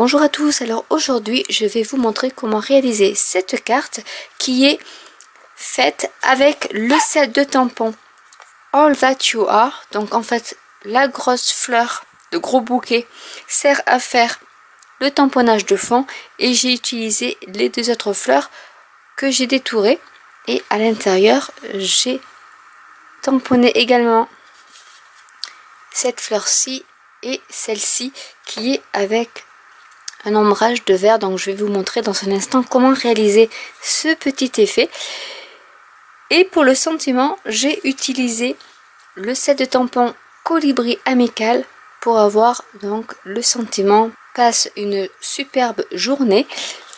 Bonjour à tous, alors aujourd'hui je vais vous montrer comment réaliser cette carte qui est faite avec le set de tampons All That You Are. Donc en fait la grosse fleur, le gros bouquet sert à faire le tamponnage de fond et j'ai utilisé les deux autres fleurs que j'ai détourées et à l'intérieur j'ai tamponné également cette fleur-ci et celle-ci qui est avec un ombrage de vert. Donc je vais vous montrer dans un instant comment réaliser ce petit effet. Et pour le sentiment, j'ai utilisé le set de tampons Colibri Amical pour avoir donc le sentiment passe une superbe journée,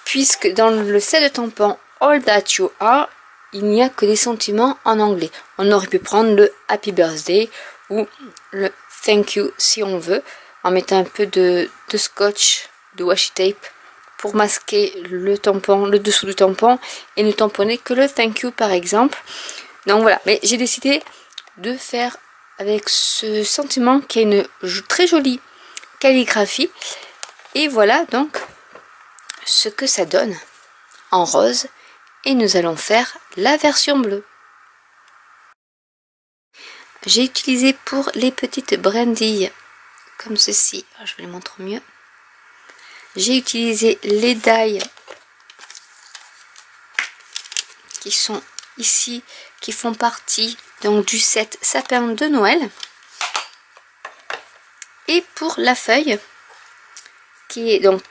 puisque dans le set de tampons All That You Are, il n'y a que des sentiments en anglais. On aurait pu prendre le Happy Birthday ou le Thank You si on veut, en mettant un peu de scotch, de washi tape pour masquer le tampon, le dessous du tampon, et ne tamponner que le Thank You par exemple. Donc voilà, mais j'ai décidé de faire avec ce sentiment qui a une très jolie calligraphie. Et voilà donc ce que ça donne en rose. Et nous allons faire la version bleue. J'ai utilisé pour les petites brindilles comme ceci, je vous les montre mieux. J'ai utilisé les die qui sont ici, qui font partie donc du set sapin de Noël. Et pour la feuille, qui est donc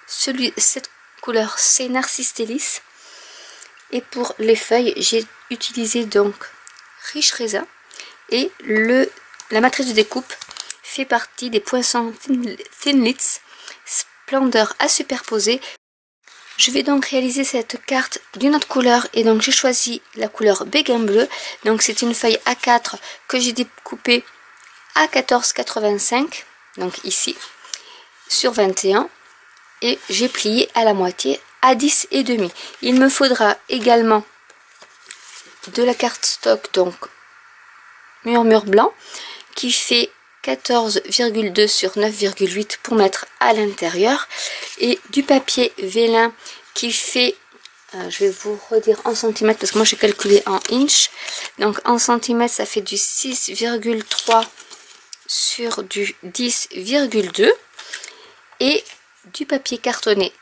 cette couleur, c'est Narcisse Délice. Et pour les feuilles, j'ai utilisé donc Riche Raisin. Et la matrice de découpe fait partie des poinçons Thinlits Splendeur à superposer. Je vais donc réaliser cette carte d'une autre couleur et donc j'ai choisi la couleur Béguin Bleu. Donc c'est une feuille A4 que j'ai découpée à 14,85, donc ici sur 21, et j'ai plié à la moitié à 10,5. Il me faudra également de la carte stock, donc Murmure Blanc, qui fait 14,2 sur 9,8 pour mettre à l'intérieur, et du papier vélin qui fait, je vais vous redire en centimètres parce que moi j'ai calculé en inch, donc en centimètres ça fait du 6,3 sur du 10,2, et du papier cartonné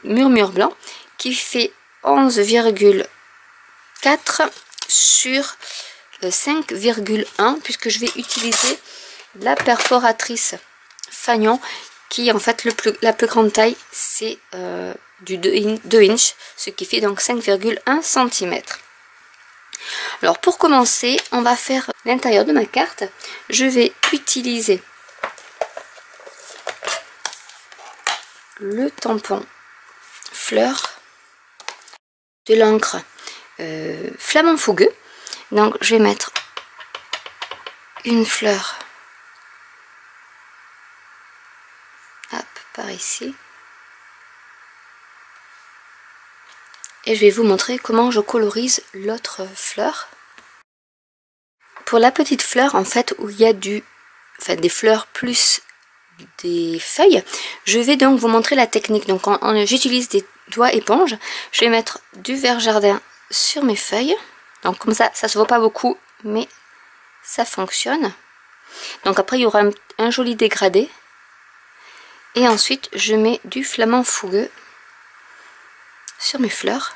Murmure Blanc qui fait 11,4 sur 5,1, puisque je vais utiliser la perforatrice Fagnon qui en fait la plus grande taille c'est du 2 inch, ce qui fait donc 5,1 cm. Alors pour commencer, on va faire l'intérieur de ma carte. Je vais utiliser le tampon fleur de l'encre Flamand Fougueux. Donc je vais mettre une fleur par ici, et je vais vous montrer comment je colorise l'autre fleur. Pour la petite fleur en fait où il y a des fleurs plus des feuilles, je vais donc vous montrer la technique. Donc j'utilise des doigts éponges, je vais mettre du vert jardin sur mes feuilles, donc comme ça ça se voit pas beaucoup mais ça fonctionne. Donc après il y aura un joli dégradé, et ensuite je mets du Flamand Fougueux sur mes fleurs.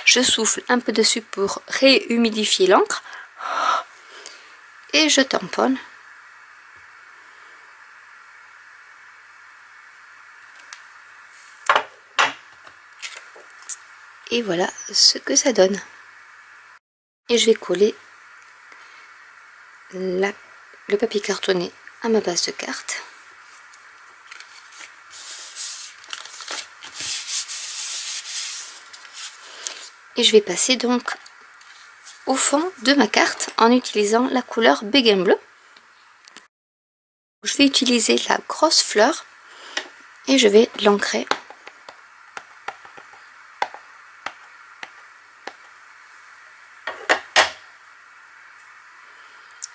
Je souffle un peu dessus pour réhumidifier l'encre et je tamponne. Et voilà ce que ça donne. Et je vais coller le papier cartonné à ma base de carte. Et je vais passer donc au fond de ma carte en utilisant la couleur Béguin Bleu. Je vais utiliser la grosse fleur et je vais l'ancrer.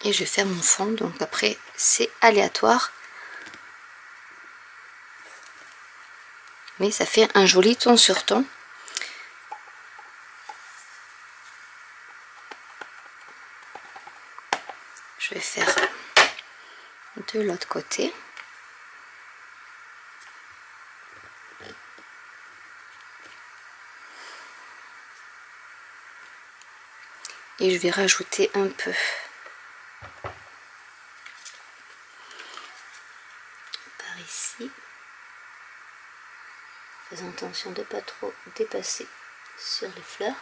Et je vais faire mon fond, donc après c'est aléatoire mais ça fait un joli ton sur ton. Je vais faire de l'autre côté. Et je vais rajouter un peu par ici, faisant attention de ne pas trop dépasser sur les fleurs.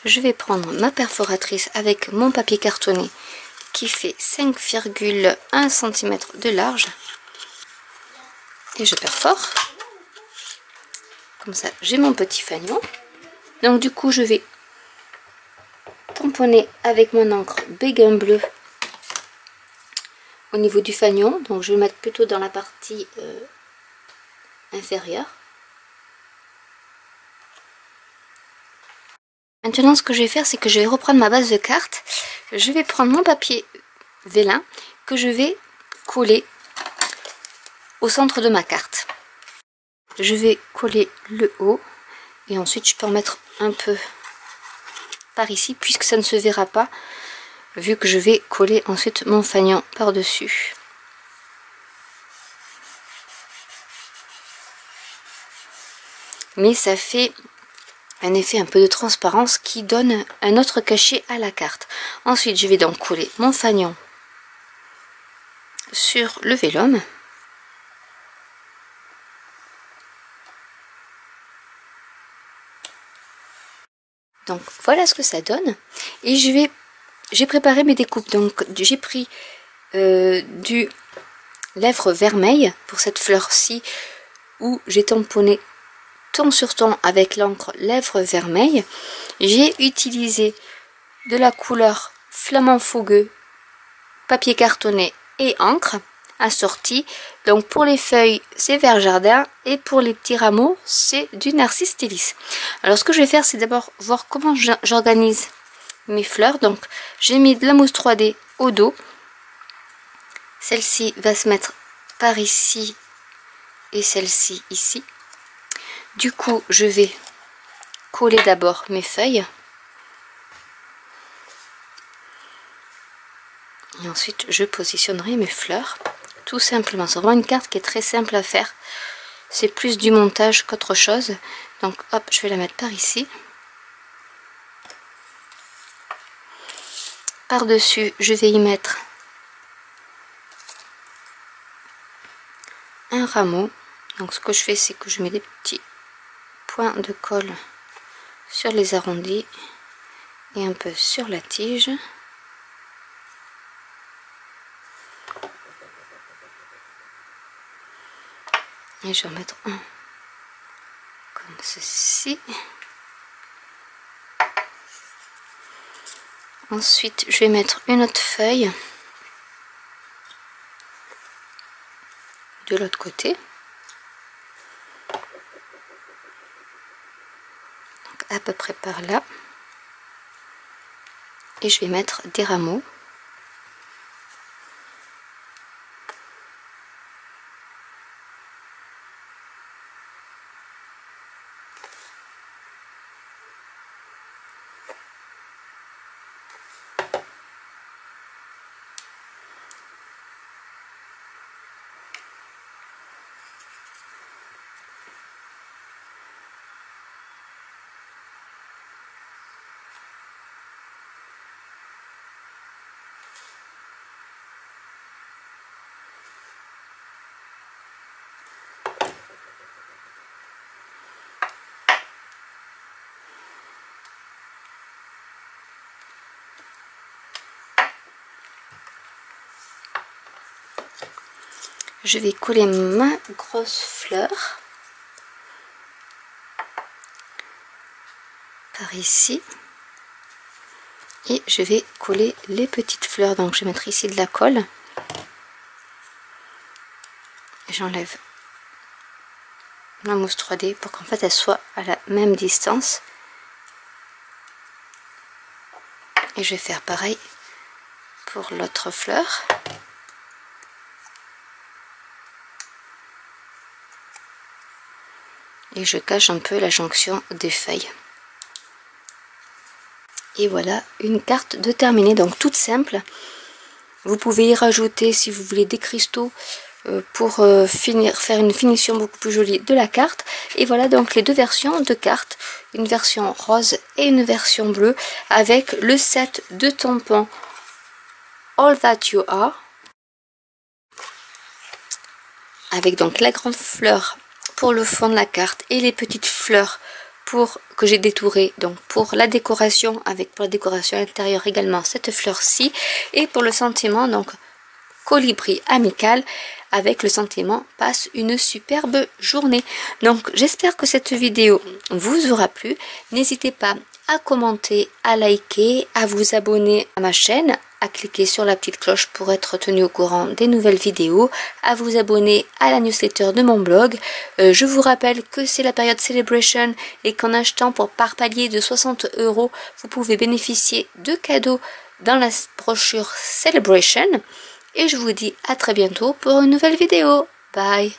Je vais prendre ma perforatrice avec mon papier cartonné qui fait 5,1 cm de large et je perfore. Comme ça, j'ai mon petit fanion. Donc du coup, je vais tamponner avec mon encre Béguin Bleu au niveau du fanion. Donc je vais mettre plutôt dans la partie inférieure. Maintenant, ce que je vais faire, c'est que je vais reprendre ma base de cartes. Je vais prendre mon papier vélin que je vais coller au centre de ma carte. Je vais coller le haut et ensuite je peux en mettre un peu par ici puisque ça ne se verra pas vu que je vais coller ensuite mon fanion par dessus. Mais ça fait un effet un peu de transparence qui donne un autre cachet à la carte. Ensuite je vais donc coller mon fanion sur le vélum. Donc voilà ce que ça donne. Et j'ai préparé mes découpes. Donc j'ai pris du lèvre vermeil pour cette fleur-ci où j'ai tamponné ton sur ton avec l'encre lèvre vermeil. J'ai utilisé de la couleur flamand fougueux, papier cartonné et encre assortie. Donc pour les feuilles c'est vert jardin et pour les petits rameaux c'est du narcisse stélis. Alors ce que je vais faire c'est d'abord voir comment j'organise mes fleurs. Donc j'ai mis de la mousse 3D au dos, celle-ci va se mettre par ici et celle-ci ici. Du coup je vais coller d'abord mes feuilles et ensuite je positionnerai mes fleurs. Tout simplement, c'est vraiment une carte qui est très simple à faire. C'est plus du montage qu'autre chose. Donc hop, je vais la mettre par ici. Par dessus, je vais y mettre un rameau. Donc ce que je fais, c'est que je mets des petits points de colle sur les arrondis et un peu sur la tige. Et je vais en mettre un comme ceci. Ensuite, je vais mettre une autre feuille de l'autre côté. Donc à peu près par là. Et je vais mettre des rameaux. Je vais coller ma grosse fleur par ici et je vais coller les petites fleurs. Donc je vais mettre ici de la colle. J'enlève la mousse 3D pour qu'en fait elle soit à la même distance. Et je vais faire pareil pour l'autre fleur. et je cache un peu la jonction des feuilles. Et voilà une carte de terminée, donc toute simple. Vous pouvez y rajouter si vous voulez des cristaux pour faire une finition beaucoup plus jolie de la carte. Et voilà donc les deux versions de cartes, une version rose et une version bleue avec le set de tampons All That You Are, avec donc la grande fleur pour le fond de la carte et les petites fleurs que j'ai détouré donc pour la décoration, avec pour la décoration intérieure également cette fleur-ci, et pour le sentiment donc colibri amical avec le sentiment passe une superbe journée. Donc j'espère que cette vidéo vous aura plu. N'hésitez pas à commenter, à liker, à vous abonner à ma chaîne, à cliquer sur la petite cloche pour être tenu au courant des nouvelles vidéos, à vous abonner à la newsletter de mon blog. Je vous rappelle que c'est la période Celebration et qu'en achetant par palier de 60 €, vous pouvez bénéficier de cadeaux dans la brochure Celebration. Et je vous dis à très bientôt pour une nouvelle vidéo. Bye!